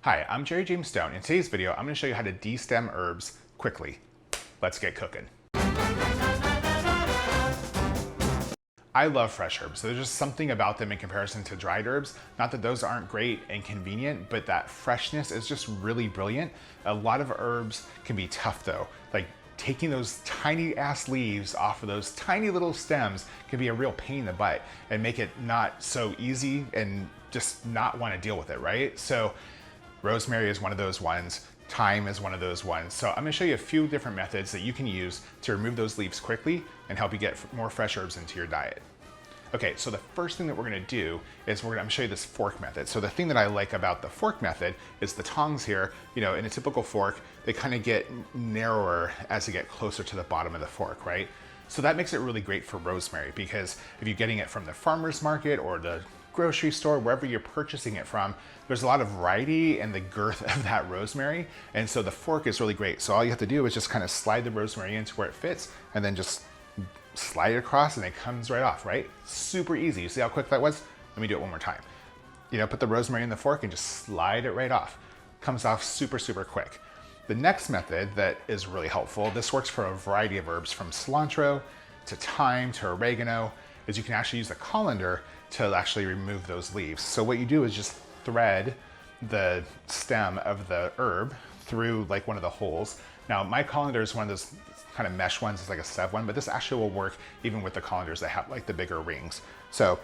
Hi, I'm Jerry James Stone. In today's video, I'm going to show you how to de-stem herbs quickly. Let's get cooking. I love fresh herbs. There's just something about them in comparison to dried herbs. Not that those aren't great and convenient, but that freshness is just really brilliant. A lot of herbs can be tough though. Like taking those tiny ass leaves off of those tiny little stems can be a real pain in the butt and make it not so easy and just not want to deal with it, right? So rosemary is one of those ones. Thyme is one of those ones. So I'm gonna show you a few different methods that you can use to remove those leaves quickly and help you get more fresh herbs into your diet. Okay, so the first thing that we're gonna do is I'm gonna show you this fork method. So the thing that I like about the fork method is the tongs here, in a typical fork, they kind of get narrower as they get closer to the bottom of the fork, right? So that makes it really great for rosemary because if you're getting it from the farmer's market or the grocery store, wherever you're purchasing it from, there's a lot of variety in the girth of that rosemary. And so the fork is really great. So all you have to do is just kind of slide the rosemary into where it fits and then just slide it across and it comes right off, right? Super easy. You see how quick that was? Let me do it one more time. Put the rosemary in the fork and just slide it right off. Comes off super, super quick. The next method that is really helpful, this works for a variety of herbs from cilantro to thyme to oregano, is you can actually use a colander to actually remove those leaves. So what you do is just thread the stem of the herb through like one of the holes. Now my colander is one of those kind of mesh ones, it's like a sev one, but this actually will work even with the colanders that have like the bigger rings. So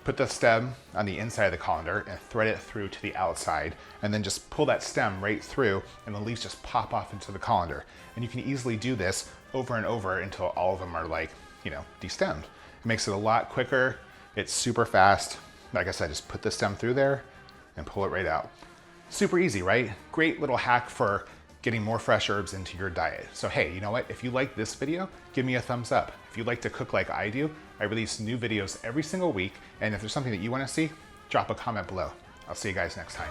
put the stem on the inside of the colander and thread it through to the outside and then just pull that stem right through and the leaves just pop off into the colander. And you can easily do this over and over until all of them are like, destemmed. It makes it a lot quicker. It's super fast. Like I said, just put the stem through there and pull it right out. Super easy, right? Great little hack for getting more fresh herbs into your diet. So hey, you know what? If you like this video, give me a thumbs up. If you like to cook like I do, I release new videos every single week. And if there's something that you want to see, drop a comment below. I'll see you guys next time.